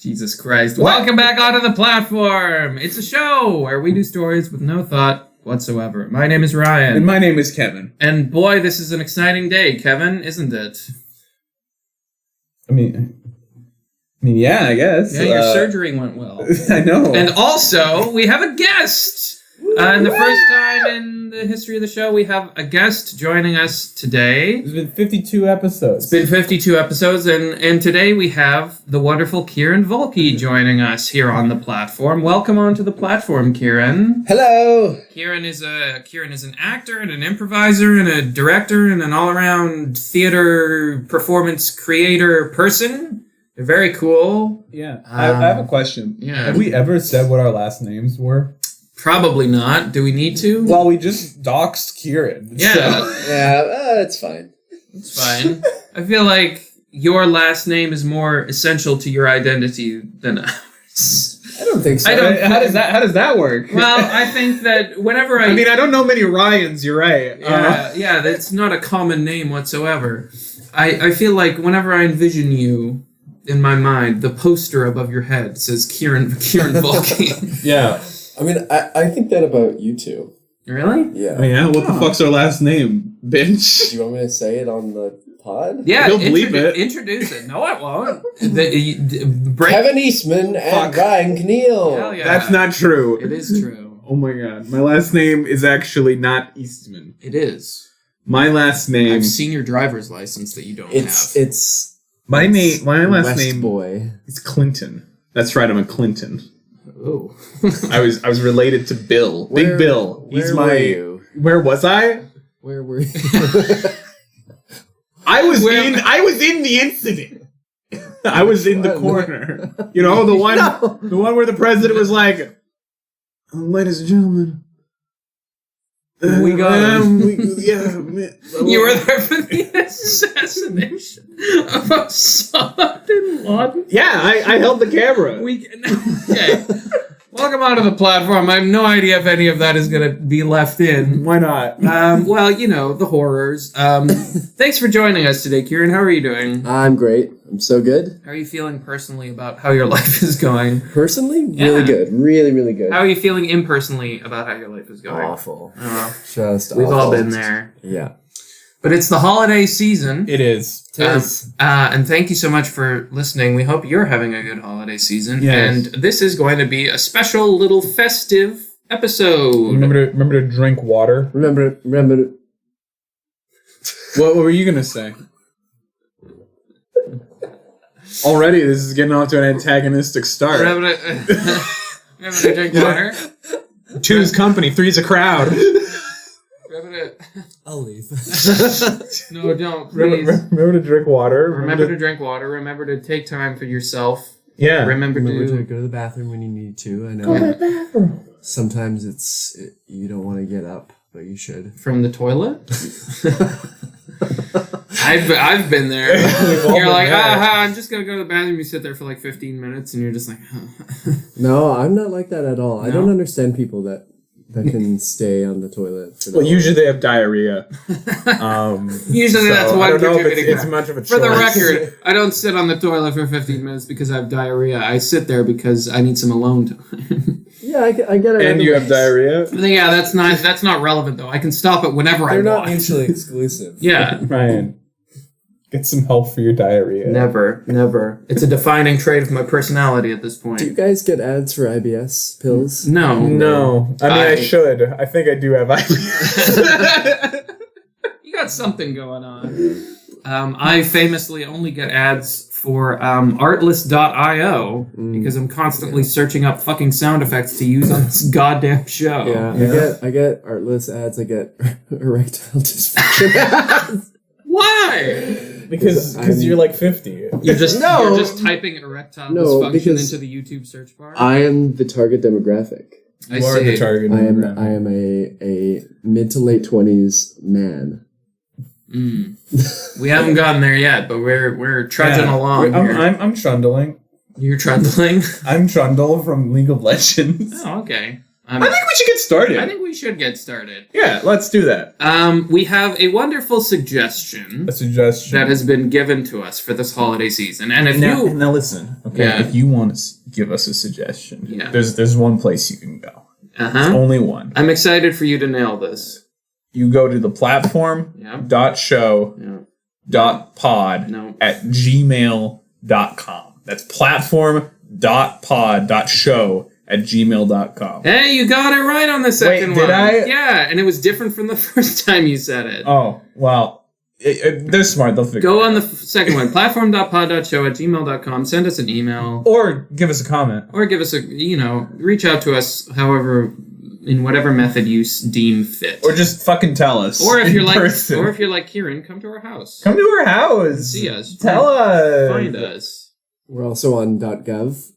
Jesus Christ. Welcome back onto the platform. It's a show where we do stories with no thought whatsoever. My name is Ryan. And my name is Kevin. And boy, this is an exciting day, Kevin, isn't it? I mean, yeah, I guess. Yeah, your surgery went well. I know. And also, we have a guest. And the first time in the history of the show, we have a guest joining us today. It's been 52 episodes. It's been 52 episodes, and today we have the wonderful Ciaran Volke joining us here on the platform. Welcome onto the platform, Ciaran. Hello. Ciaran is an actor and an improviser and a director and an all-around theater performance creator person. They're very cool. Yeah. I have a question. Yeah. Have we ever said what our last names were? Probably not. Do we need to? Well, we just doxed Ciaran. Yeah. So. Yeah, it's fine. It's fine. I feel like your last name is more essential to your identity than ours. I don't think so. How does that work? Well, I think that whenever I mean, I don't know many Ryans, you're right. Yeah, that's not a common name whatsoever. I feel like whenever I envision you in my mind, the poster above your head says Ciaran Volke. Yeah. I mean, I think that about you two. Really? Yeah. Oh, yeah? What the fuck's our last name, bitch? Do you want me to say it on the pod? Yeah, He'll bleep it. Introduce it. No, I won't. Kevin Eastman and Ryan Kneal. Hell yeah. That's not true. It is true. Oh my god. My last name is actually not Eastman. It is. My last name... I've seen your driver's license that you don't have. It's... My last West name boy. is Clinton. That's right, I'm a Clinton. Oh. I was related to Bill. Big Bill. He's where my... were you? Where was I? Where were you? I was in the incident. I was in the corner. You know, the one where the president was like, ladies and gentlemen, we got him. You were there for the assassination of Osama bin Laden? Yeah, I held the camera. Okay. Welcome onto the platform. I have no idea if any of that is going to be left in. Why not? Well, you know, the horrors. Thanks for joining us today, Ciaran. How are you doing? I'm great. I'm so good. How are you feeling personally about how your life is going? Personally? Really good. Really, really good. How are you feeling impersonally about how your life is going? Awful. Just We've all been there. Yeah. But it's the holiday season. It is. And thank you so much for listening. We hope you're having a good holiday season. Yes. And this is going to be a special little festive episode. Remember to drink water. Remember to... What were you gonna say? Already, this is getting off to an antagonistic start. Remember to drink water. 2's company, 3's a crowd. I'll leave. No, don't, please. Remember to drink water. Remember to drink water. Remember to take time for yourself. Yeah. Remember to go to the bathroom when you need to. I know. Go to the bathroom. Sometimes you don't want to get up, but you should. From the toilet? I've been there. You're like, I'm just going to go to the bathroom. You sit there for like 15 minutes and you're just like, No, I'm not like that at all. No? I don't understand people that can stay on the toilet. Well, usually they have diarrhea. Usually that's one I don't know if contributing it's much of a choice. For the record, I don't sit on the toilet for 15 minutes because I have diarrhea. I sit there because I need some alone time. Yeah, I get it. And you have diarrhea? Yeah, that's not relevant though. I can stop it whenever I want. They're not mutually exclusive. Yeah. Ryan, get some help for your diarrhea. Never. It's a defining trait of my personality at this point. Do you guys get ads for IBS pills? No. I mean, I should. I think I do have IBS. You got something going on. I famously only get ads for artlist.io because I'm constantly searching up fucking sound effects to use on this goddamn show. Yeah. I get Artlist ads. I get erectile dysfunction ads. Why? Because you're like 50. You're just typing erectile dysfunction into the YouTube search bar. I am the target demographic. You are the target demographic. I am a mid to late 20s man. We haven't gotten there yet, but we're trudging along. I'm trundling. You're trundling? I'm Trundle from League of Legends. Oh, okay. I think we should get started. I think we should get started. Yeah, let's do that. We have a wonderful suggestion. A suggestion that has been given to us for this holiday season. And if now listen, okay? Yeah. If you want to give us a suggestion, Yeah. there's one place you can go. Uh-huh. Only one. I'm excited for you to nail this. You go to the platform dot show dot pod at gmail.com. That's platform dot pod dot show at gmail.com. Hey, you got it right on the second one. Did I? Yeah, and it was different from the first time you said it. Oh, well, they're smart. They'll figure Go it on out. the second one, platform.pod.show at gmail.com. Send us an email. Or give us a comment. Or give us reach out to us in whatever method you deem fit. Or just fucking tell us. Or if you're person. like Ciaran, come to our house. Come to our house. See us. Tell us. Find us. We're also on .gov.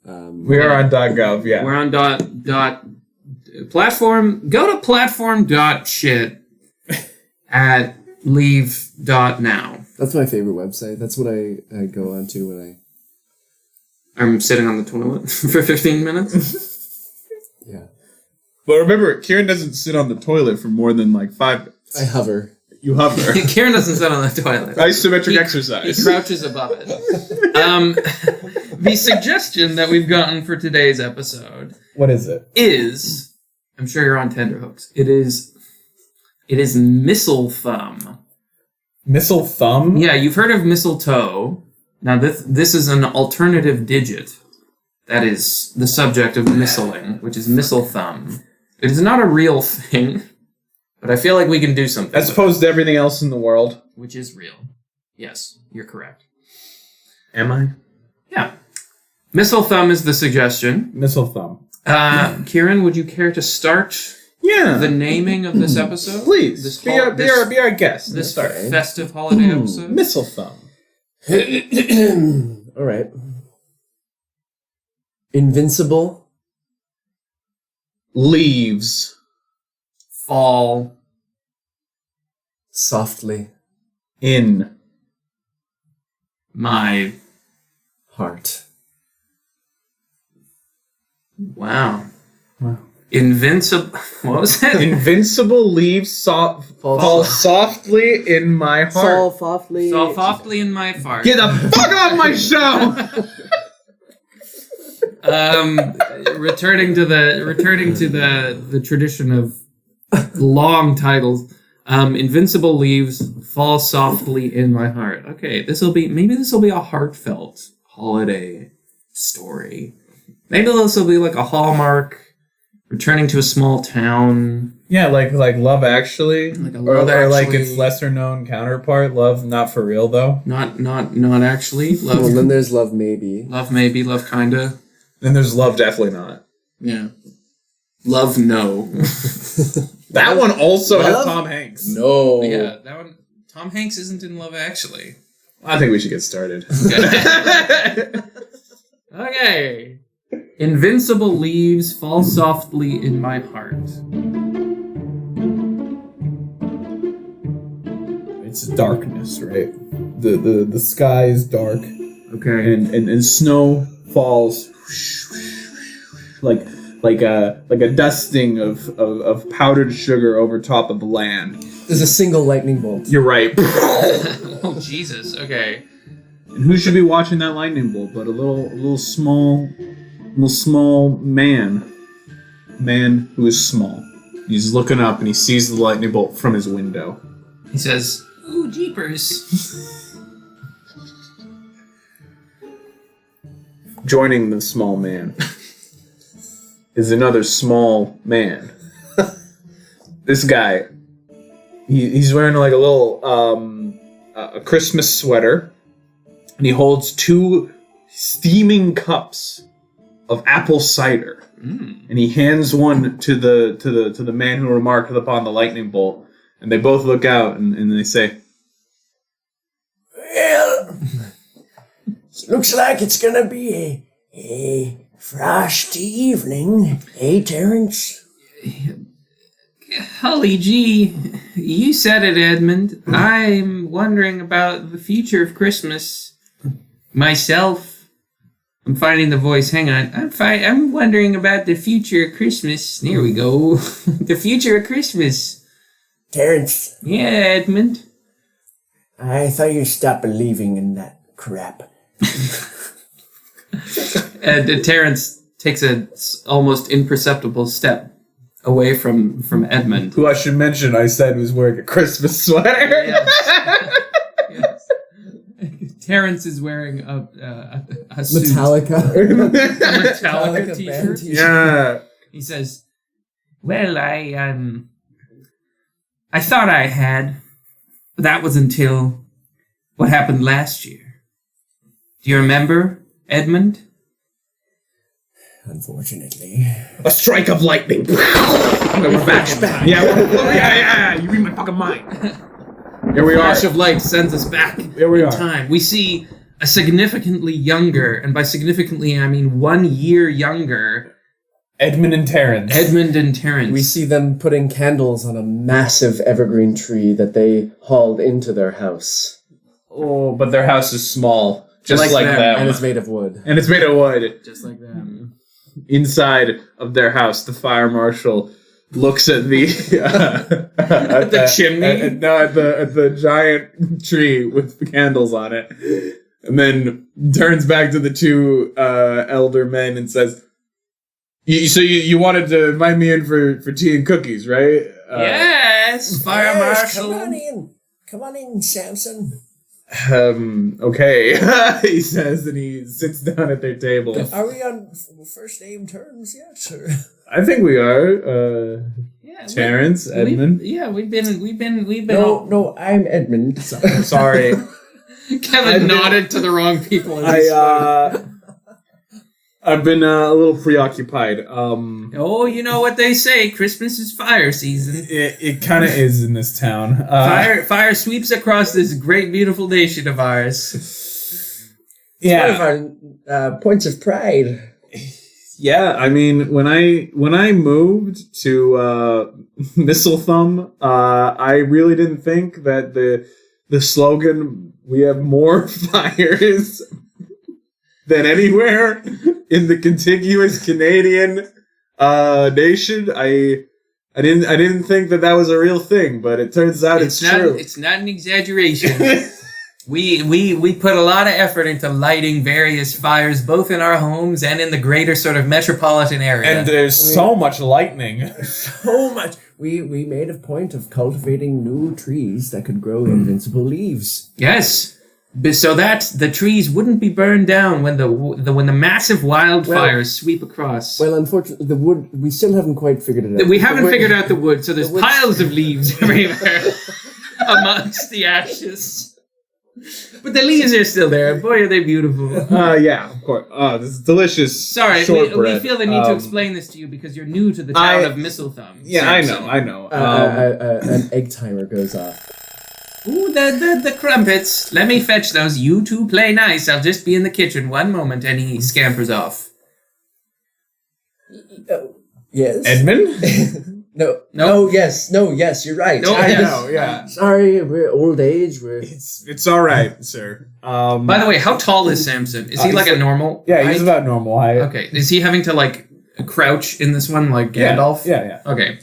We are on .gov, yeah. We're on platform. Go to platform.shit at leave.now. That's my favorite website. That's what I go on to when I'm sitting on the toilet for 15 minutes. Yeah. But remember, Ciaran doesn't sit on the toilet for more than 5 minutes. I hover. You hover. Ciaran doesn't sit on the toilet. Isometric exercise. He crouches above it. The suggestion that we've gotten for today's episode What is it? is, I'm sure you're on tenterhooks. It is missile thumb. Missile thumb? Yeah, you've heard of mistletoe. Now this is an alternative digit that is the subject of missling, which is missile thumb. It is not a real thing, but I feel like we can do something. As opposed to everything else in the world. Which is real. Yes, you're correct. Am I? Yeah. Missile thumb is the suggestion. Missile thumb. Ciaran, would you care to start the naming of this episode? Please. This Be our guest. This Start. festive holiday episode? Missile thumb. All right. Invincible. Leaves. Fall. Softly. In. My. Heart. Wow. Invincible. What was that? Invincible leaves fall softly in my heart. Fall softly. So softly in my fart. Get the fuck off my show! Returning to the tradition of long titles. Invincible leaves fall softly in my heart. Okay, this will be a heartfelt holiday story. Maybe this will be like a Hallmark. Returning to a small town. Yeah, like Love Actually, Love or like Actually. its lesser known counterpart, Love Not For Real though. Not actually. Love. Well, then there's Love Maybe. Love maybe. Love kinda. Then there's Love Definitely Not. Yeah. Love no. That one also has Love? Tom Hanks. No. Yeah, that one. Tom Hanks isn't in Love Actually. I think we should get started. Okay. Invincible leaves fall softly in my heart. It's darkness, right? The sky is dark, Okay. and snow falls like a dusting of powdered sugar over top of the land. There's a single lightning bolt. You're right. Oh Jesus. Okay. And who should be watching that lightning bolt but a little small man who is small. He's looking up and he sees the lightning bolt from his window. He says, "Ooh, jeepers." Joining the small man is another small man. This guy, he's wearing like a little a Christmas sweater, and he holds 2 steaming cups of apple cider, and he hands one to the man who remarked upon the lightning bolt, and they both look out and they say, Well, looks like it's gonna be a frosty evening, eh, Terrence? Holly G, you said it, Edmund. I'm wondering about the future of Christmas myself. I'm finding the voice. Hang on. I'm wondering about the future of Christmas. There we go. The future of Christmas. Terrence, Yeah, Edmund. I thought you'd stop believing in that crap. Terrence takes a almost imperceptible step away from Edmund. Who I should mention, I said was wearing a Christmas sweater. Yes. Terrence is wearing a suit. Metallica. A Metallica band t-shirt. t-shirt. Yeah. He says, "Well, I thought I had, but that was until what happened last year. Do you remember, Edmund?" Unfortunately. A strike of lightning. We're back. Yeah. You read my fucking mind. Here we are. Flash of light sends us back Here we in are. time. We see a significantly younger, and by significantly I mean 1 year younger, Edmund and Terrence. Edmund and Terrence. We see them putting candles on a massive evergreen tree that they hauled into their house. Oh, but their house is small. Just like them. them. And it's made of wood. And it's made of wood. just like them. Inside of their house, the fire marshal looks at the at the chimney? at the giant tree with the candles on it, and then turns back to the two elder men and says, So you wanted to invite me in for tea and cookies, right?" Yes, Fire Yes, Marshal. Come on in, Samson. Okay, he says, and he sits down at their table. Are we on first name terms yet? Or? I think we are. Yeah, Terrence, Edmund. we've been. No, I'm Edmund. Sorry. Kevin nodded to the wrong people. I've been a little preoccupied. Oh, you know what they say: Christmas is fire season. It kind of is in this town. Fire sweeps across this great, beautiful nation of ours. Yeah, One of our points of pride. yeah. I mean, when I moved to Mistlethumb, I really didn't think that the slogan "We have more fires" than anywhere in the contiguous Canadian nation. I didn't think that was a real thing, but it turns out it's true. It's not an exaggeration. We put a lot of effort into lighting various fires, both in our homes and in the greater sort of metropolitan area. And there's so much lightning. So much. We made a point of cultivating new trees that could grow invincible leaves. Yes. So that the trees wouldn't be burned down when the massive wildfires sweep across. Well, unfortunately, the wood, we still haven't quite figured it out. We haven't figured out the wood, so there's wood- piles of leaves everywhere amongst the ashes. But the leaves are still there. Boy, are they beautiful. Yeah, of course. This is delicious. Sorry, we shortbread. feel the need to explain this to you because you're new to the town of Mistlethumb. Yeah, Samson. I know. An egg timer goes off. Ooh, the crumpets. Let me fetch those. You two play nice. I'll just be in the kitchen one moment. And he scampers off. Yes. Edmund? No. No. Oh, yes. No, yes, you're right. No, Yeah. Sorry, we're old age. We're It's all right, sir. By the way, how tall is Samson? Is he like a normal Yeah, height? he's about normal height. Okay. Is he having to like crouch in this one like Gandalf? Yeah. Okay.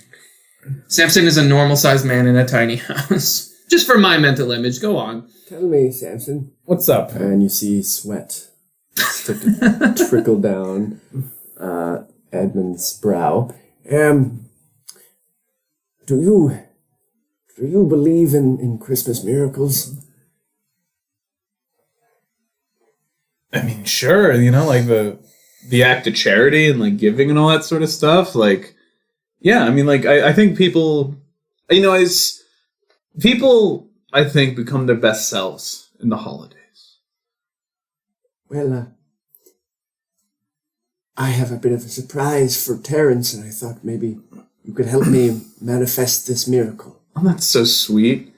Samson is a normal sized man in a tiny house. Just for my mental image. Go on. Tell me, Samson. What's up? And you see sweat start to trickle down Edmund's brow. Do you believe in Christmas miracles? I mean, sure, like the act of charity and like giving and all that sort of stuff. Like, yeah, I mean, like I think people, as people, I think, become their best selves in the holidays. Well, I have a bit of a surprise for Terrence, and I thought maybe you could help me manifest this miracle. Oh, that's so sweet.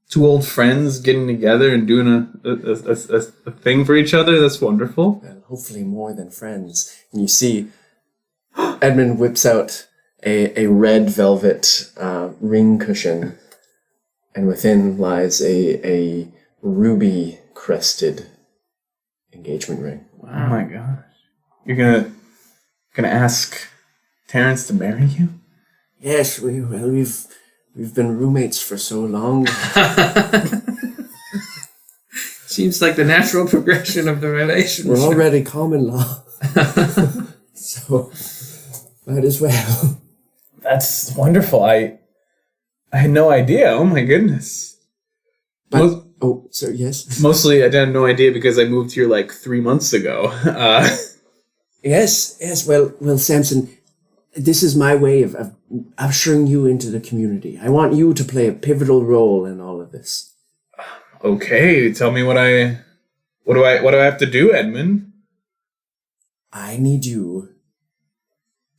Two old friends getting together and doing a thing for each other. That's wonderful. Well, hopefully more than friends. And you see Edmund whips out a red velvet ring cushion, and within lies a ruby crested engagement ring. Oh my gosh. You're gonna ask Terrence to marry you? Yes, we've been roommates for so long. Seems like the natural progression of the relationship. We're already common law. So, might as well. That's wonderful. I had no idea. Oh my goodness. But, yes. Mostly I had no idea because I moved here like 3 months ago. Yes. Well, Samson, this is my way of ushering you into the community. I want you to play a pivotal role in all of this. Okay, tell me what do I have to do, Edmund? I need you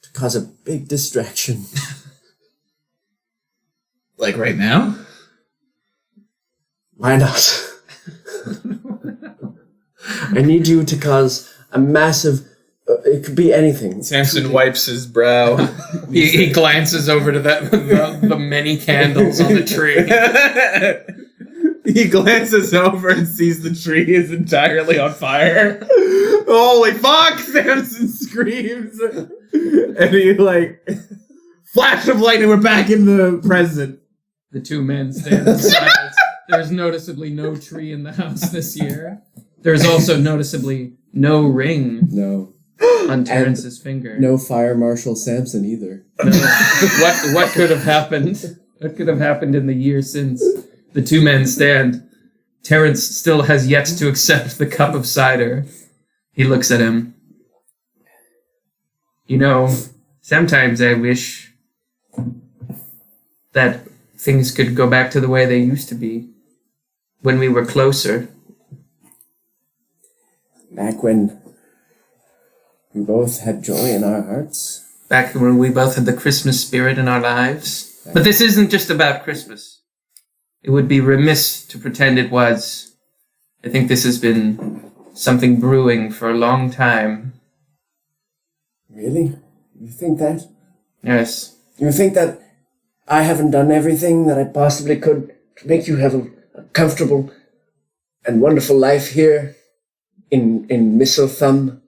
to cause a big distraction. Like right now? Why not? I need you to cause a massive... it could be anything. Samson wipes his brow. He glances over to the many candles on the tree. He glances over and sees the tree is entirely on fire. Holy fuck! Samson screams. And he flash of lightning, we're back in the present. The two men stand in silence. There's noticeably no tree in the house this year. There's also noticeably no ring No. on Terrence's finger. No Fire Marshal Samson either. No. What could have happened? What could have happened in the year since? The two men stand. Terrence still has yet to accept the cup of cider. He looks at him. You know, sometimes I wish that things could go back to the way they used to be. When we were closer. Back when we both had joy in our hearts. Back when we both had the Christmas spirit in our lives. But this isn't just about Christmas. It would be remiss to pretend it was. I think this has been something brewing for a long time. Really? You think that? Yes. You think that I haven't done everything that I possibly could to make you have a comfortable and wonderful life here in Missile Thumb?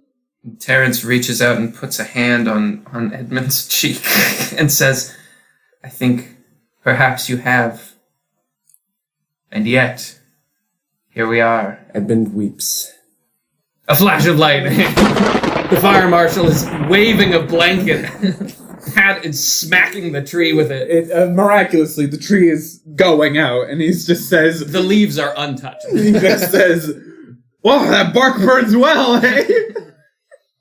Terrence reaches out and puts a hand on Edmund's cheek and says, I think perhaps you have. And yet, here we are. Edmund weeps. A flash of lightning. The fire marshal is waving a blanket. Hat is smacking the tree with it. Miraculously, the tree is going out, and he just says... The leaves are untouched. He just says, whoa, that bark burns well, eh?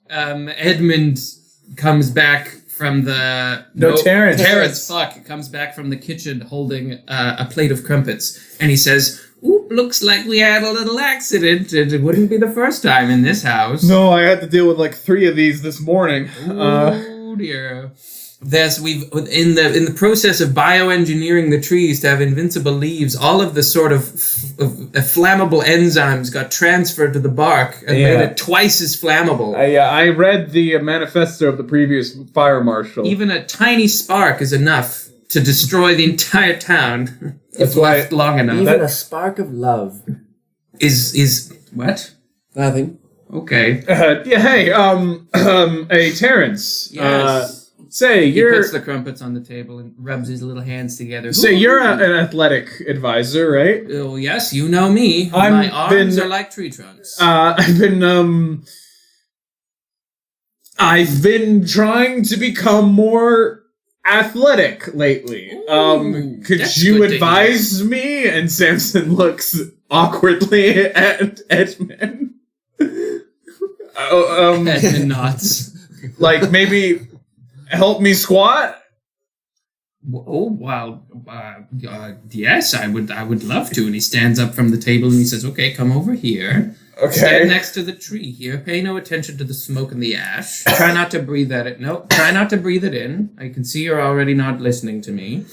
Edmund comes back from the... Terrence. Terrence, comes back from the kitchen holding a plate of crumpets. And he says, oop, looks like we had a little accident. It wouldn't be the first time in this house. No, I had to deal with 3 of these this morning. Oh, dear. We've in the process of bioengineering the trees to have invincible leaves, all of the sort of flammable enzymes got transferred to the bark and made it twice as flammable. I read the manifesto of the previous fire marshal. Even a tiny spark is enough to destroy the entire town. That's if left long enough. Even a spark of love. Is what? Nothing. Okay. Hey, Terrence. Yes. Say He you're. puts the crumpets on the table and rubs his little hands together. Say you're an athletic advisor, right? Oh yes, you know me. I've My arms been- are like tree trunks. I've been trying to become more athletic lately. Could that's you good to advise me? And Samson looks awkwardly at Edmund. Edmund nods. Maybe help me squat? Oh well, yes, I would love to. And he stands up from the table and he says, "Okay, come over here. Okay. Stand next to the tree here. Pay no attention to the smoke and the ash. Try not to breathe at it. No, try not to breathe it in. I can see you're already not listening to me."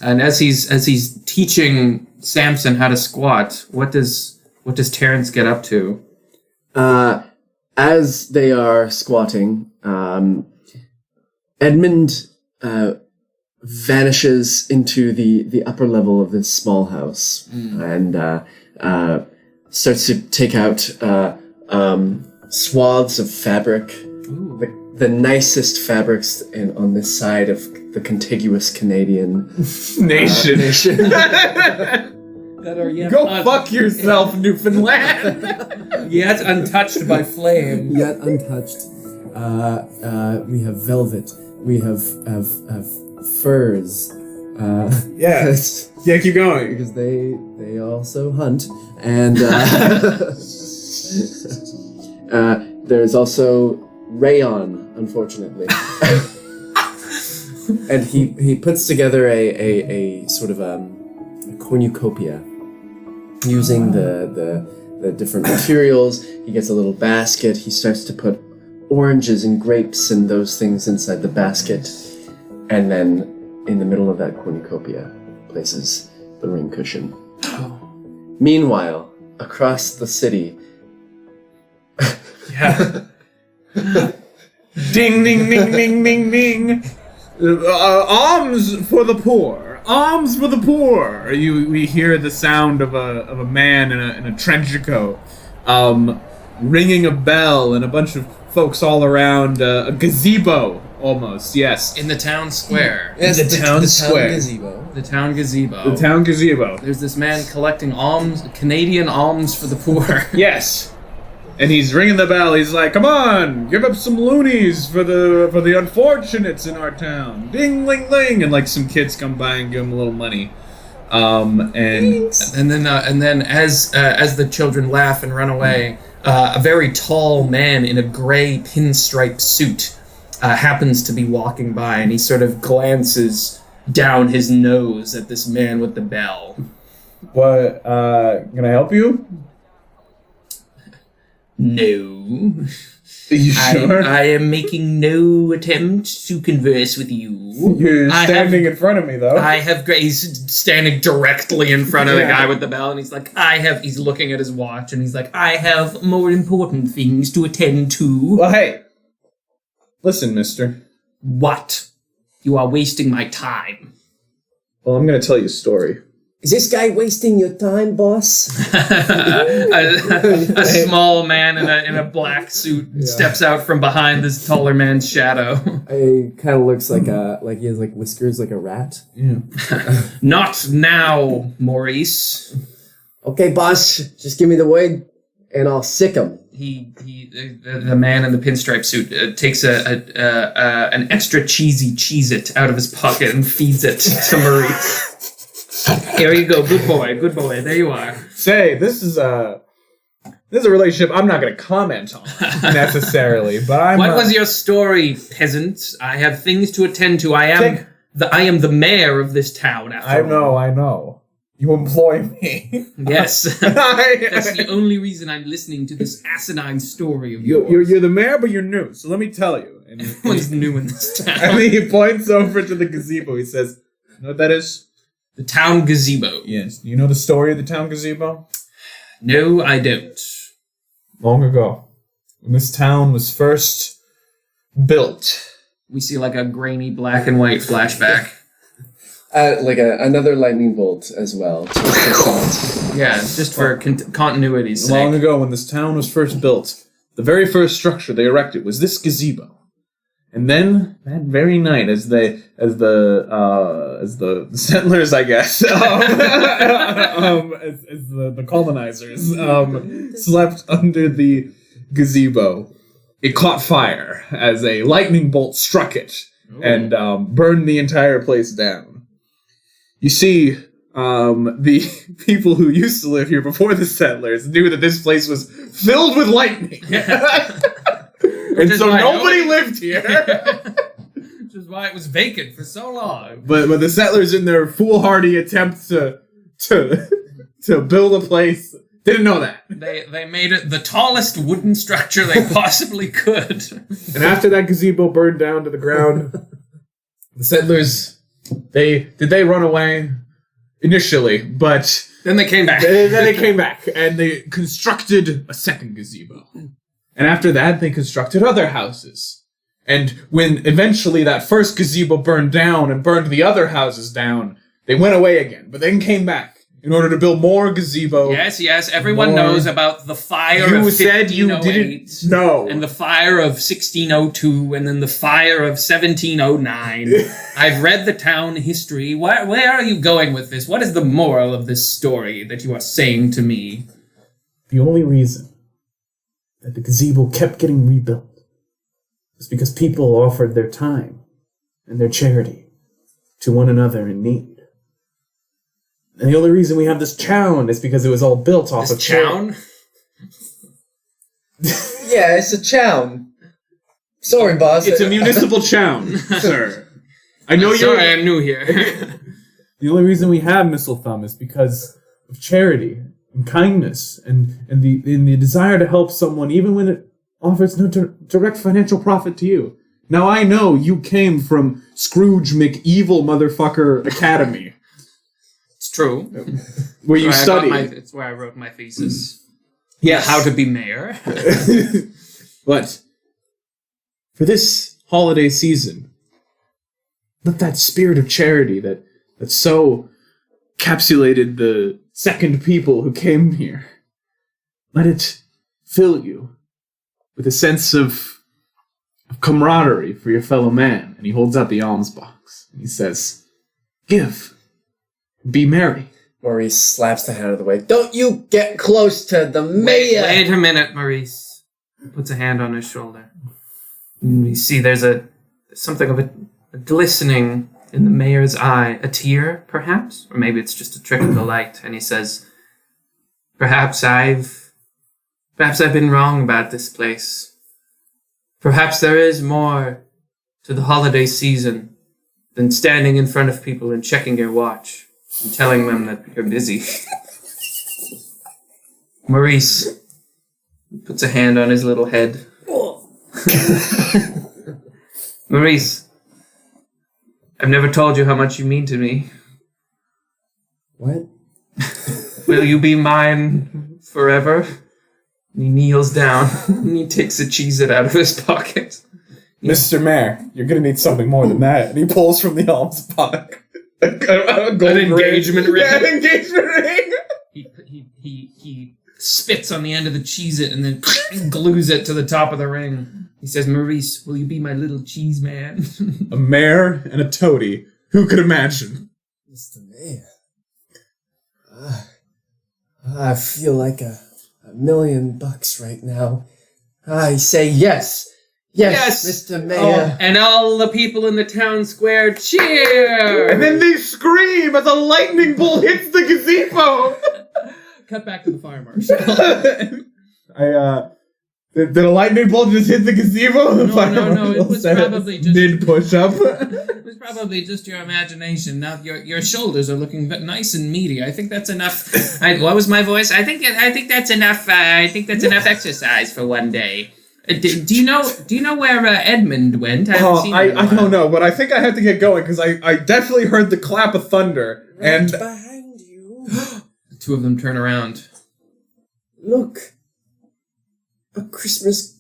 And as he's teaching Samson how to squat, what does Terrence get up to? As they are squatting, Edmund vanishes into the upper level of this small house and starts to take out swaths of fabric the nicest fabrics on this side of the contiguous Canadian Nation. nation. That are yet Go fuck yourself, Newfoundland. yet untouched by flame. Yet untouched. We have velvet. We have furs. Yeah. Yeah, keep going. Because they also hunt. And there's also rayon, unfortunately. And he puts together a sort of a cornucopia using the different materials. He gets a little basket. He starts to put oranges and grapes and those things inside the basket, and then in the middle of that cornucopia places the ring cushion. Meanwhile, across the city, Yeah. Ding, ding, ding, ding, ding, ding. Alms for the poor. Alms for the poor. We hear the sound of a man in a trench coat, ringing a bell, and a bunch of folks all around a gazebo. Almost, yes. In the town square. yes, The town square. gazebo. The town gazebo. The town gazebo. There's this man collecting Canadian alms for the poor. Yes. And he's ringing the bell. He's like, "Come on, give up some loonies for the unfortunates in our town." Ding, ling, ling, and like some kids come by and give him a little money. And then as the children laugh and run away, a very tall man in a gray pinstripe suit happens to be walking by, and he sort of glances down his nose at this man with the bell. what? Can I help you? No. Are you sure? I am making no attempt to converse with you. You're standing in front of me, though. He's standing directly in front of the guy with the bell, and he's like, he's looking at his watch, and he's like, I have more important things to attend to. Well, hey. Listen, mister. What? You are wasting my time. Well, I'm going to tell you a story. Is this guy wasting your time, boss? a small man in a black suit steps out from behind this taller man's shadow. He kind of looks like he has like whiskers like a rat. Yeah. Not now, Maurice. Okay, boss, just give me the word and I'll sick him. The man in the pinstripe suit takes an extra cheesy Cheez-It out of his pocket and feeds it to Maurice. Here you go, good boy, there you are. Say, this is a relationship I'm not going to comment on necessarily, but What was your story, peasant? I have things to attend to. I am the mayor of this town. After all. I know. You employ me. Yes, that's the only reason I'm listening to this asinine story of yours. You're the mayor, but you're new. So let me tell you. And Everyone's new in this town. I mean, he points over to the gazebo. He says, "You know what that is?" The town gazebo. Yes. You know the story of the town gazebo? No, I don't. Long ago, when this town was first built. We see like a grainy black and white flashback. Another lightning bolt as well. Yeah, just for continuity's sake. Long ago, when this town was first built, the very first structure they erected was this gazebo. And then that very night, as the settlers, I guess, as the colonizers slept under the gazebo, it caught fire as a lightning bolt struck it and burned the entire place down. You see, the people who used to live here before the settlers knew that this place was filled with lightning. And so nobody lived here. Which is why it was vacant for so long. But the settlers, in their foolhardy attempt to build a place, didn't know that. They made it the tallest wooden structure they possibly could. And after that gazebo burned down to the ground, the settlers, they run away initially, but Then they came back. then they came back and they constructed a second gazebo. And after that, they constructed other houses. And when eventually that first gazebo burned down and burned the other houses down, they went away again, but then came back. in order to build more gazebo. Yes, everyone More- knows about the fire You of said you 1508, didn't know. and the fire of 1602, and then the fire of 1709. I've read the town history. Where are you going with this? What is the moral of this story that you are saying to me? The only reason that the gazebo kept getting rebuilt was because people offered their time and their charity to one another in need. And the only reason we have this town is because it was all built off of This town? Yeah, it's a chown. Sorry, boss. It's a municipal town, sir. I know you're... Sorry, I'm new here. The only reason we have Missile Thumb is because of charity and kindness and the desire to help someone even when it offers no direct financial profit to you. Now I know you came from Scrooge McEvil Motherfucker Academy, It's true. where you studied. It's where I wrote my thesis. Yes. How to be mayor. But for this holiday season, let that spirit of charity that so encapsulated the second people who came here, let it fill you with a sense of camaraderie for your fellow man. And he holds out the alms box and he says, "Give, be merry." Maurice slaps the hand out of the way. Don't you get close to the mayor! Wait a minute, Maurice. He puts a hand on his shoulder. And we see there's something of a glistening in the mayor's eye. A tear, perhaps? Or maybe it's just a trick of the light. And he says, Perhaps I've been wrong about this place. Perhaps there is more to the holiday season than standing in front of people and checking your watch and telling them that you're busy." Maurice puts a hand on his little head. Maurice, I've never told you how much you mean to me. What? Will you be mine forever? And he kneels down and he takes a Cheez-It out of his pocket. Mr. Mayor, you're gonna need something more than that. And he pulls from the alms box a gold engagement ring. Yeah, an engagement ring. He spits on the end of the Cheez-It and then glues it to the top of the ring. He says, Maurice, will you be my little cheese man? A mayor and a toady. Who could imagine? Mr. Mayor. I feel like $1 million right now. I say yes. Yes, Mr. Mayor. And all the people in the town square cheer! And then they scream as a lightning bolt hits the gazebo. Cut back to the fire marshal. Did a lightning bolt just hit the gazebo? No, it was probably just... mid push-up. It was probably just your imagination. Now your shoulders are looking nice and meaty. I think that's enough. What was my voice? I think that's enough. I think that's enough exercise for one day. Do you know where Edmund went? I haven't seen him in a I while. don't know, but I think I have to get going because I definitely heard the clap of thunder. And behind you. The two of them turn around. Look. A Christmas...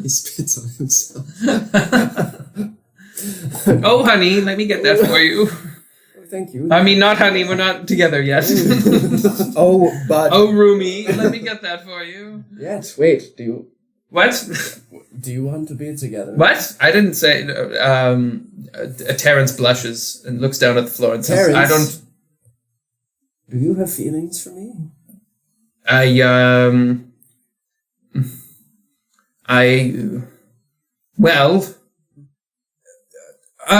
He spits on himself. Oh, honey, let me get that for you. Oh, thank you. I mean, not honey, we're not together yet. oh, bud. Oh, roomie, let me get that for you. Yes, wait, What? do you want to be together? What? I didn't say... Terrence blushes and looks down at the floor and says, Terrence, I don't... Do you have feelings for me?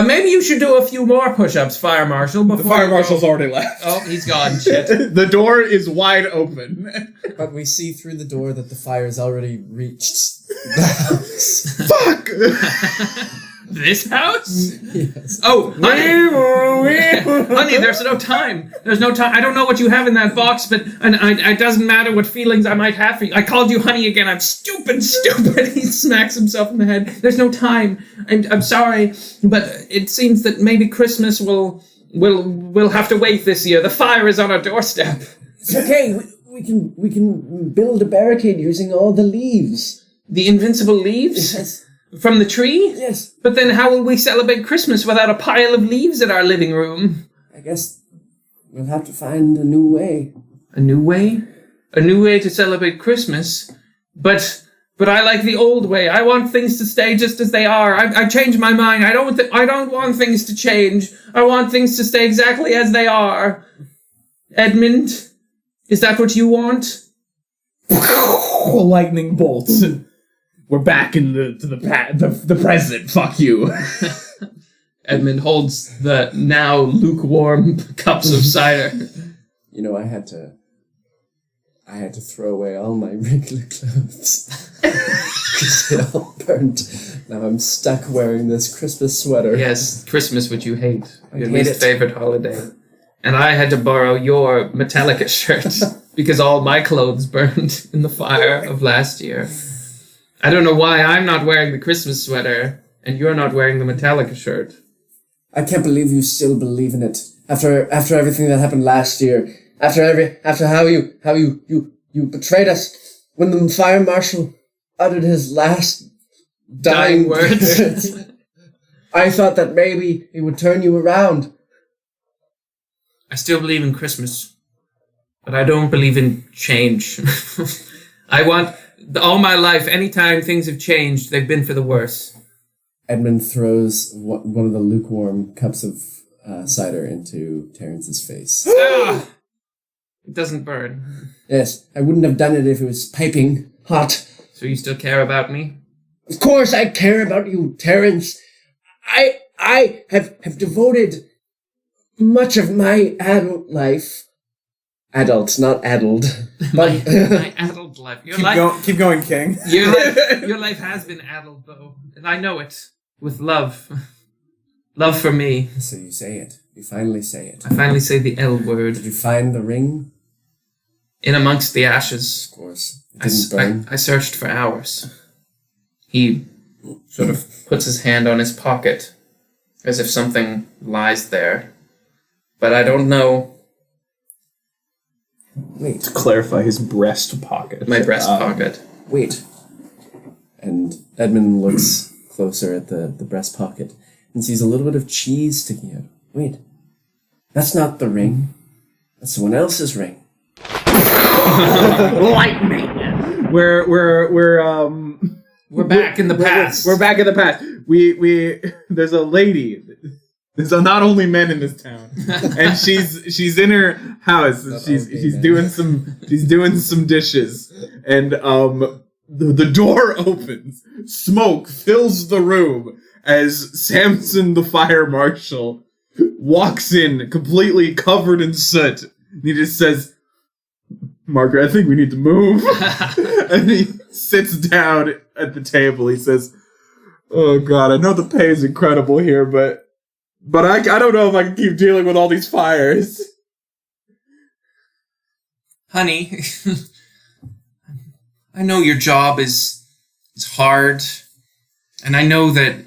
Maybe you should do a few more push-ups, Fire Marshal. The fire marshal's already left. Oh, he's gone. Shit. The door is wide open. But we see through the door that the fire's already reached the house. Fuck! This house? Yes. Oh, honey, there's no time. There's no time. I don't know what you have in that box, but it doesn't matter what feelings I might have for you. I called you honey again. I'm stupid. He smacks himself in the head. There's no time. I'm sorry, but it seems that maybe Christmas will have to wait this year. The fire is on our doorstep. It's okay. We can build a barricade using all the leaves. The invincible leaves? Yes. From the tree? Yes. But then how will we celebrate Christmas without a pile of leaves in our living room? I guess We'll have to find a new way. A new way? A new way to celebrate Christmas? But I like the old way. I want things to stay just as they are. I changed my mind. I don't want things to change. I want things to stay exactly as they are. Edmund, is that what you want? Lightning bolts. We're back in the present. Fuck you. Edmund holds the now lukewarm cups of cider. You know, I had to throw away all my regular clothes. Because they all burnt. Now I'm stuck wearing this Christmas sweater. Yes, Christmas, which you hate. Your hate least it. favorite holiday. And I had to borrow your Metallica shirt because all my clothes burned in the fire of last year. I don't know why I'm not wearing the Christmas sweater and you're not wearing the Metallica shirt. I can't believe you still believe in it. After everything that happened last year. After how you betrayed us when the fire marshal uttered his last dying words. I thought that maybe he would turn you around. I still believe in Christmas, but I don't believe in change. I want, all my life, anytime things have changed, they've been for the worse. Edmund throws one of the lukewarm cups of cider into Terrence's face. Ah! It doesn't burn. Yes, I wouldn't have done it if it was piping hot. So you still care about me? Of course I care about you, Terrence. I have devoted much of my adult life. Adult, not addled. my addled life. Keep going, King. Your life has been addled, though. And I know it. With love. Love for me. So you say it. You finally say it. I finally say the L word. Did you find the ring? In amongst the ashes. Of course. It didn't burn. I searched for hours. He sort of puts his hand on his pocket as if something lies there. But I don't know. Wait. To clarify, his breast pocket. My breast pocket. Wait. And Edmund looks closer at the breast pocket and sees a little bit of cheese sticking out. Wait. That's not the ring. That's someone else's ring. Lightning. We're back in the past. We're back in the past. We there's a lady. There's not only men in this town, and she's in her house. She's doing some dishes, and the door opens. Smoke fills the room as Samson the fire marshal walks in, completely covered in soot. And he just says, "Margaret, I think we need to move." And he sits down at the table. He says, "Oh God, I know the pay is incredible here, but I don't know if I can keep dealing with all these fires." Honey, I know your job is hard, and I know that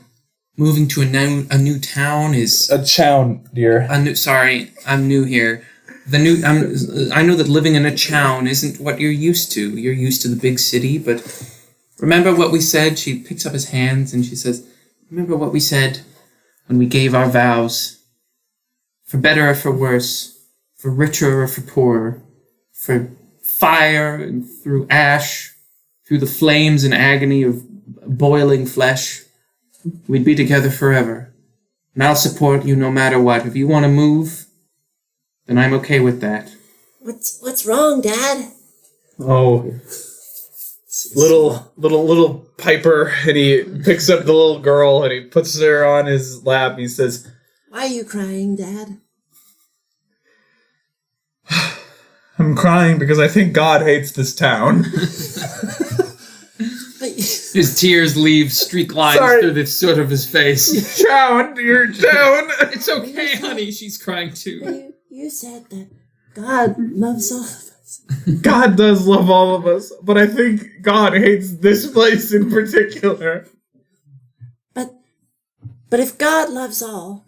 moving to a new town is A chown, dear. I'm new here. I know that living in a chown isn't what you're used to. You're used to the big city, but remember what we said? She picks up his hands and she says, "Remember what we said when we gave our vows? For better or for worse, for richer or for poorer, for fire and through ash, through the flames and agony of boiling flesh, we'd be together forever. And I'll support you no matter what. If you want to move, then I'm okay with that." What's wrong, Dad? Oh, little Piper, and he picks up the little girl and he puts her on his lap. He says, Why are you crying, Dad? "I'm crying because I think God hates this town." His tears leave streak lines through the soot of his face. Chown, dear chown. It's okay, honey. She's crying too. You said that God loves all of us. God does love all of us, but I think God hates this place in particular. But if God loves all,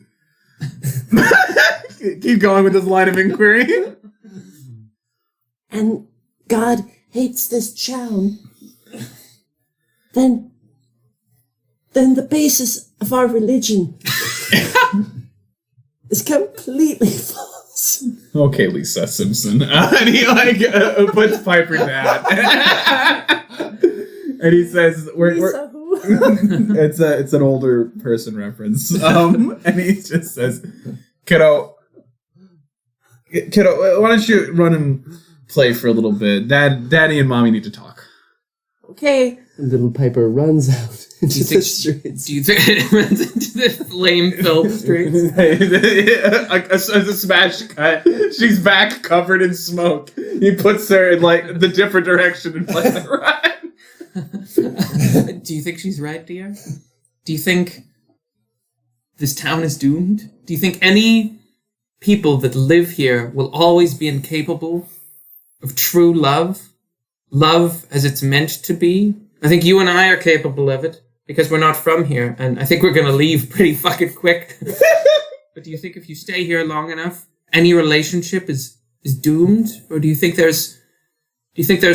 Keep going with this line of inquiry. and God hates this chown, then the basis of our religion is completely false. Okay, Lisa Simpson. And he puts Piper down. And he says, Lisa who? it's an older person reference. And he just says, kiddo, why don't you run and play for a little bit? Daddy and Mommy need to talk. Okay. Little Piper runs out into the streets. Do you think it runs into the flame-filled streets? a smash cut. She's back covered in smoke. He puts her in like the different direction and plays the run. Do you think she's right, dear? Do you think this town is doomed? Do you think any people that live here will always be incapable of true love? Love as it's meant to be? I think you and I are capable of it because we're not from here, and I think we're going to leave pretty fucking quick. But do you think if you stay here long enough, any relationship is doomed? Or do you think there's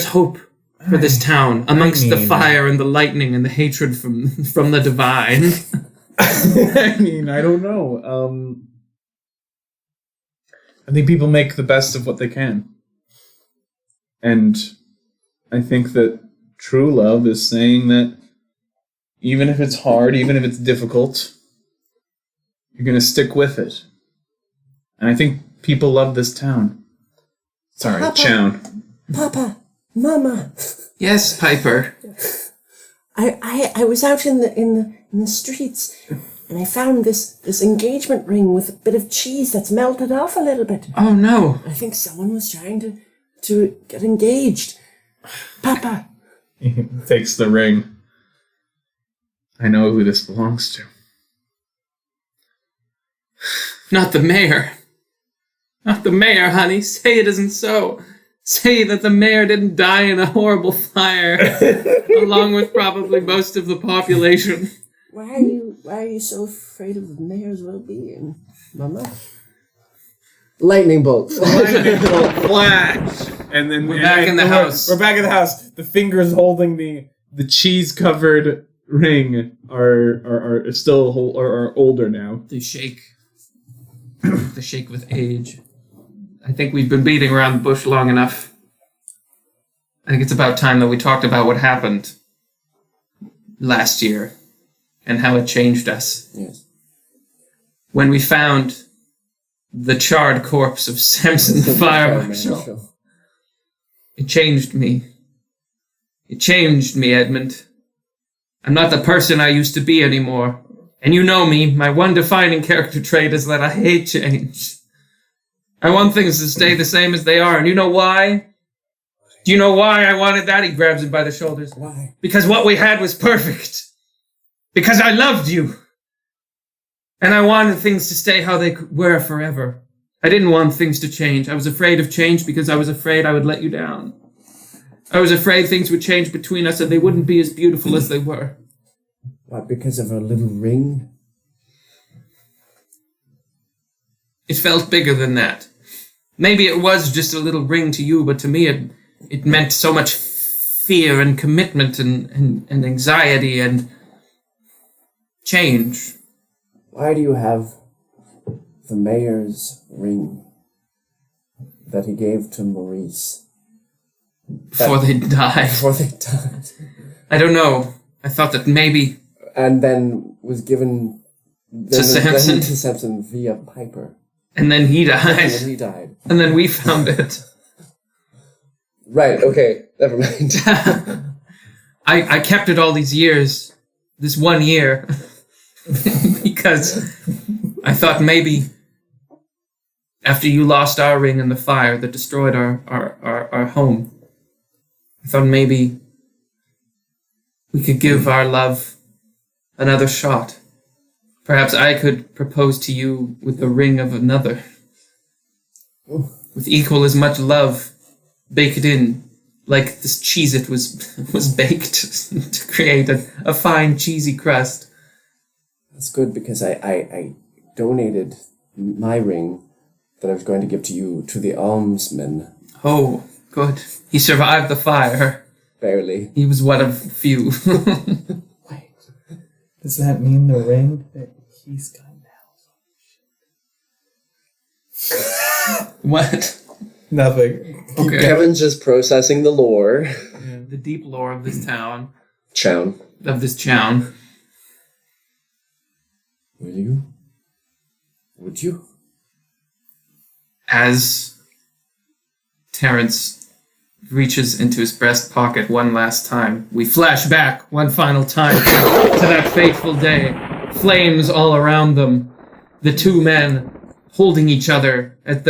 hope for this town amongst the fire and the lightning and the hatred from the divine? I mean, I don't know. I think people make the best of what they can. And I think that true love is saying that even if it's hard, even if it's difficult, you're going to stick with it. And I think people love this town. Sorry, Papa. Chown. Papa, Mama. Yes, Piper. I was out in the streets and I found this engagement ring with a bit of cheese that's melted off a little bit. Oh no. I think someone was trying to get engaged. Papa. He takes the ring. I know who this belongs to. Not the mayor. Not the mayor, honey. Say it isn't so. Say that the mayor didn't die in a horrible fire, along with probably most of the population. Why are you so afraid of the mayor's well-being, Mama? Lightning bolt. Lightning bolt flash. And then We're back in the house. We're back in the house. The fingers holding the cheese-covered ring are still are older now. They shake. They shake with age. I think we've been beating around the bush long enough. I think it's about time that we talked about what happened last year and how it changed us. Yes. When we found the charred corpse of Samson the Fire Marshal. It changed me. It changed me, Edmund. I'm not the person I used to be anymore. And you know me, my one defining character trait is that I hate change. I want things to stay the same as they are, and you know why? Do you know why I wanted that? He grabs him by the shoulders. Why? Because what we had was perfect. Because I loved you. And I wanted things to stay how they were forever. I didn't want things to change. I was afraid of change because I was afraid I would let you down. I was afraid things would change between us and they wouldn't be as beautiful as they were. What, because of a little ring? It felt bigger than that. Maybe it was just a little ring to you, but to me it meant so much fear and commitment and anxiety and change. Why do you have the mayor's ring that he gave to Maurice? Before they died. Before they died. I don't know. I thought that maybe... And then was given To Samson. To Samson via Piper. And then he And died. then he died. And then we found it. Right, okay, never mind. I kept it all these years. This 1 year. Because I thought maybe after you lost our ring in the fire that destroyed our home, I thought maybe we could give our love another shot. Perhaps I could propose to you with the ring of another. With equal as much love baked in, like this Cheez-It was baked to create a fine cheesy crust. That's good because I donated my ring that I was going to give to you to the almsman. Oh, good. He survived the fire. Barely. He was one of few. Wait. Does that mean the ring that he's got now? What? Nothing. Okay. Kevin's just processing the lore. Yeah, the deep lore of this town. Chown. Of this town. Will you? Would you? As Terrence reaches into his breast pocket one last time, we flash back one final time to that fateful day. Flames all around them. The two men holding each other as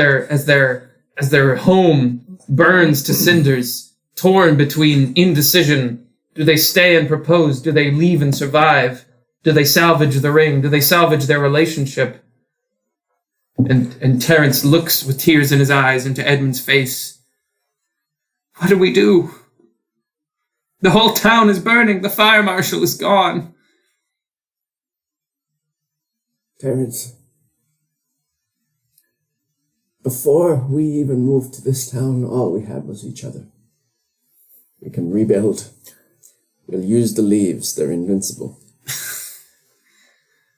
their home burns to cinders, torn between indecision. Do they stay and propose? Do they leave and survive? Do they salvage the ring? Do they salvage their relationship? And Terrence looks with tears in his eyes into Edmund's face. What do we do? The whole town is burning. The fire marshal is gone. Terrence, before we even moved to this town, all we had was each other. We can rebuild. We'll use the leaves. They're invincible.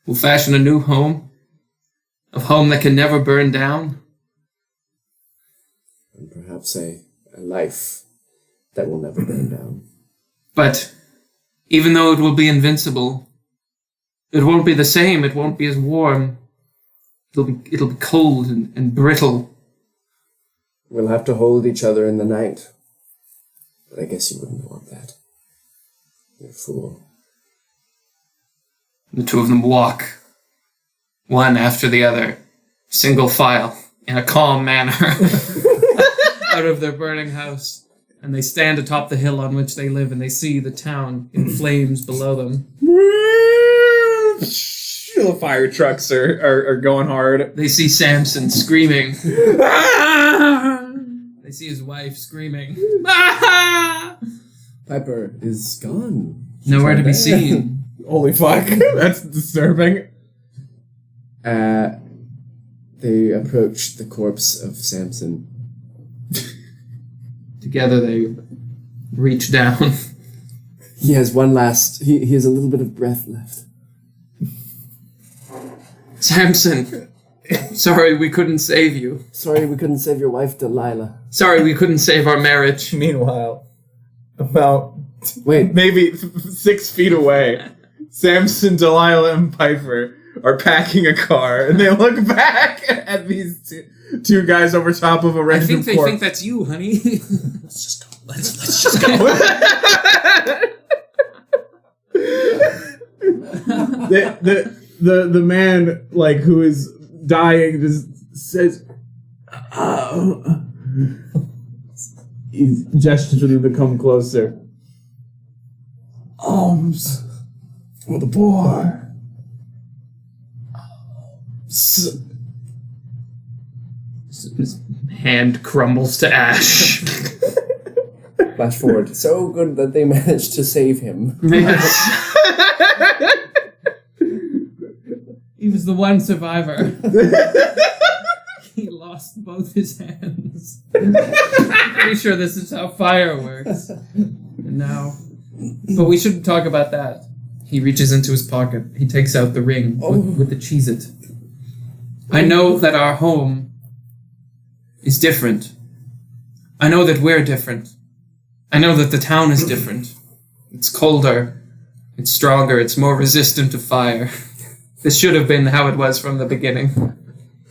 We'll fashion a new home. A home that can never burn down. And perhaps a life that will never burn down. But even though it will be invincible, it won't be the same. It won't be as warm. It'll be cold and brittle. We'll have to hold each other in the night. But I guess you wouldn't want that. You're a fool. The two of them walk, one after the other, single file, in a calm manner, out of their burning house. And they stand atop the hill on which they live, and they see the town in flames below them. The fire trucks are going hard. They see Samson screaming. They see his wife screaming. Piper is gone. Nowhere to be seen. Holy fuck, that's disturbing. They approached the corpse of Samson. Together they reach down. He has one last... He has a little bit of breath left. Samson, sorry we couldn't save you. Sorry we couldn't save your wife, Delilah. Sorry we couldn't save our marriage. Meanwhile, about Wait. maybe 6 feet away, Samson, Delilah, and Piper are packing a car, and they look back at these two guys over top of a I random think they corpse. think that's you, honey. Let's just go. Let's just go. The man, like, who is dying just says, oh. He gestures to them to come closer. Alms for the poor. His hand crumbles to ash. Flash forward. So good that they managed to save him. Yes. He was the one survivor. He lost both his hands. Pretty sure this is how fire works. And now... But we shouldn't talk about that. He reaches into his pocket. He takes out the ring with the Cheez-It. I know that our home is different. I know that we're different. I know that the town is different. It's colder. It's stronger. It's more resistant to fire. This should have been how it was from the beginning.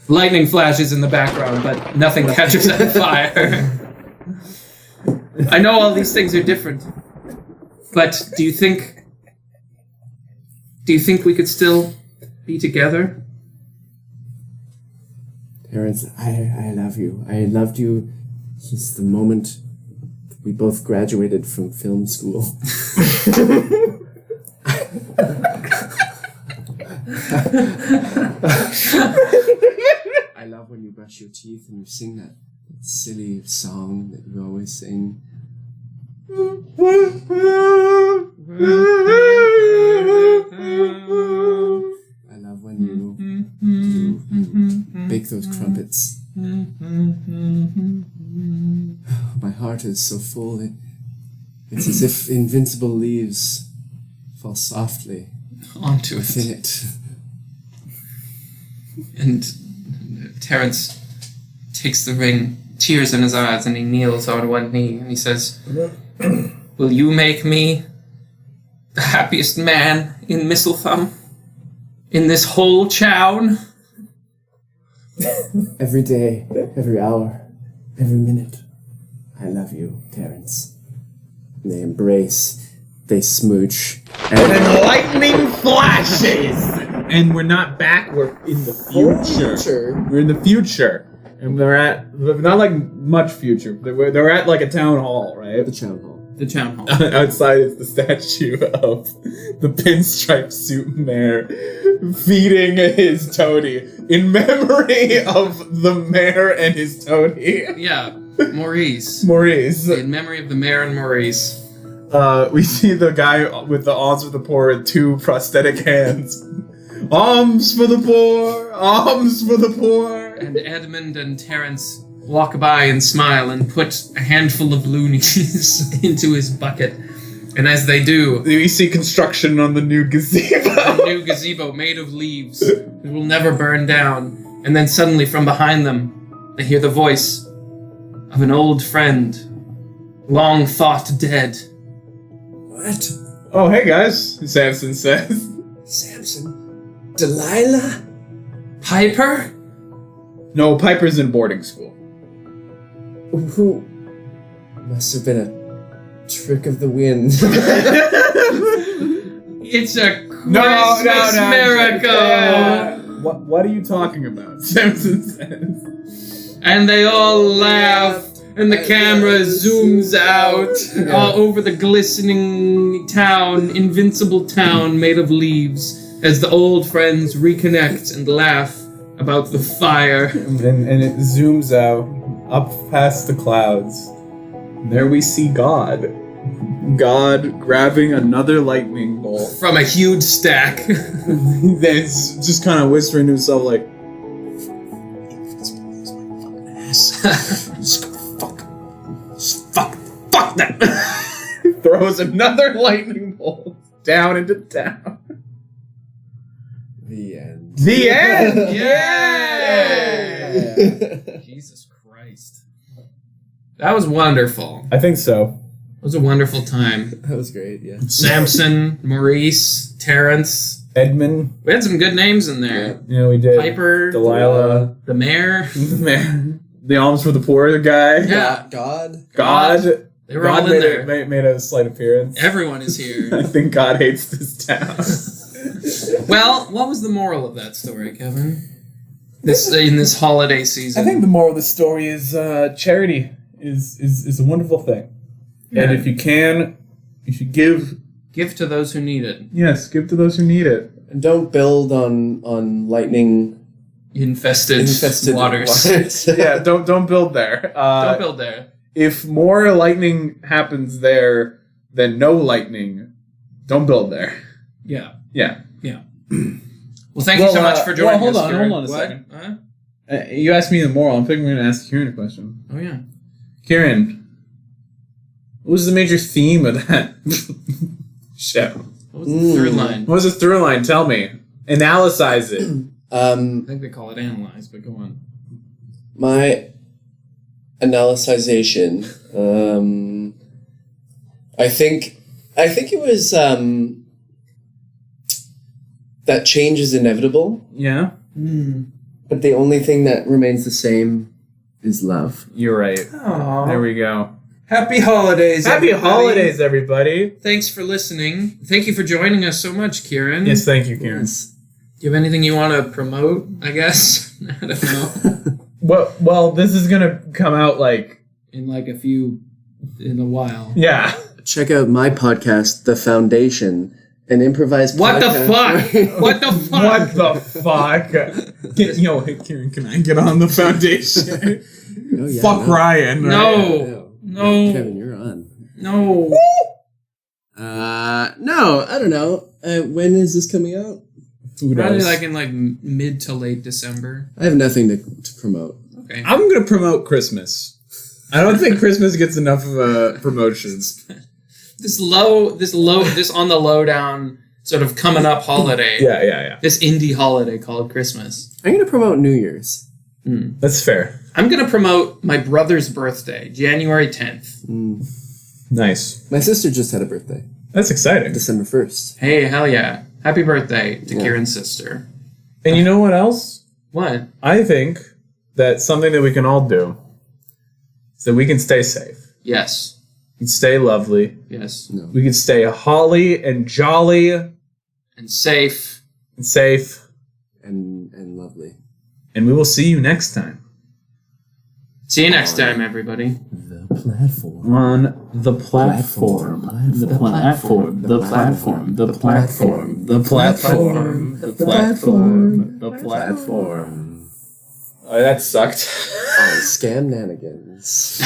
Lightning flashes in the background, but nothing catches on fire. I know all these things are different. But do you think we could still be together? Terrence, I love you. I loved you since the moment we both graduated from film school. I love when you brush your teeth and you sing that silly song that you always sing. I love when you bake those crumpets. My heart is so full. It's as if invincible leaves fall softly Onto within it. it. And Terrence takes the ring, tears in his eyes, and he kneels on one knee, and he says, "Will you make me the happiest man in Mistlethum? In this whole town?" Every day, every hour, every minute. I love you, Terrence. They embrace, they smooch, And then lightning flashes! And we're not back, we're in the future. We're in the future. And they're at, not like much future, they're at like a town hall, right? the town hall. The town hall. Outside is the statue of the pinstripe suit mayor feeding his toady in memory of the mayor and his toady. Yeah, Maurice. Maurice. In memory of the mayor and Maurice. We see the guy with the alms for the poor and two prosthetic hands. Alms for the poor! Alms for the poor! And Edmund and Terence walk by and smile and put a handful of loonies into his bucket. And as they do, We see construction on the new gazebo. a new gazebo made of leaves. It will never burn down. And then suddenly from behind them, they hear the voice of an old friend, long thought dead. What? Oh, hey guys, Samson says. Samson? Delilah? Piper? No, Piper's in boarding school. Who? Must have been a trick of the wind. It's a Christmas miracle! What are you talking about? Samson says. And they all laugh, and the camera zooms out all over the glistening town, invincible town made of leaves, as the old friends reconnect and laugh about the fire. And it zooms out, up past the clouds. And there we see God. God grabbing another lightning bolt. From a huge stack. Then it's just kind of whispering to himself like, Fuck that! throws another lightning bolt down into town. The end. The end! Yeah! Jesus Christ. That was wonderful. I think so. It was a wonderful time. That was great, yeah. Samson, Maurice, Terrence. Edmund. We had some good names in there. Yeah, we did. Piper. Delilah. The mayor. Man. The alms for the poor guy. Yeah. God? God. They were God all in there. made a slight appearance. Everyone is here. I think God hates this town. Well, what was the moral of that story, Kevin? In this holiday season. I think the moral of the story is charity is a wonderful thing. Yeah. And if you can, you should give. Give to those who need it. Yes, give to those who need it. And don't build on lightning Infested waters. Yeah, don't build there. Don't build there. If more lightning happens there than no lightning, don't build there. Yeah. Yeah. Well, thank you so much for joining us. Hold on a What? second. Huh? You asked me the moral. I'm thinking we're going to ask Ciaran a question. Oh, yeah. Ciaran, what was the major theme of that show? What was the third line? What was the through line? Tell me. Analyze it. I think they call it analyze, but go on. My analyzation. I think it was that change is inevitable, Yeah, but the only thing that remains the same is love. you're right. Aww. There we go. Happy holidays, Happy everybody. holidays, everybody. Thanks for listening. Thank you for joining us so much, Ciaran. Yes, thank you, Ciaran. Yes. Do you have anything you want to promote, I guess? I don't know. Well, this is going to come out like, In a while. yeah. Check out my podcast, The Foundation, an improvised What the podcast. fuck? What the fuck? What the fuck? Hey, Ciaran, can I get on the foundation? Oh, yeah, Fuck no. Ryan. No. No. Kevin, you're on. No. No, I don't know. When is this coming out? Who Probably knows? in mid to late December. I have nothing to promote. Okay. I'm going to promote Christmas. I don't think Christmas gets enough of a promotion. This on the lowdown sort of coming up holiday. Yeah. This indie holiday called Christmas. I'm going to promote New Year's. That's fair. I'm going to promote my brother's birthday, January 10th. Nice. My sister just had a birthday, That's exciting. December 1st. Hey, hell yeah. Happy birthday to Kieran's sister. And you know what else? What? I think that something that we can all do is that we can stay safe. Yes. We can stay lovely. Yes. We can stay holly and jolly and And safe. safe. And lovely. And we will see you next time. See you next time, everybody. The platform. On the platform. The platform. The platform. The platform. The platform. The platform. The Platform. Oh, that sucked. On Scam Nanigans.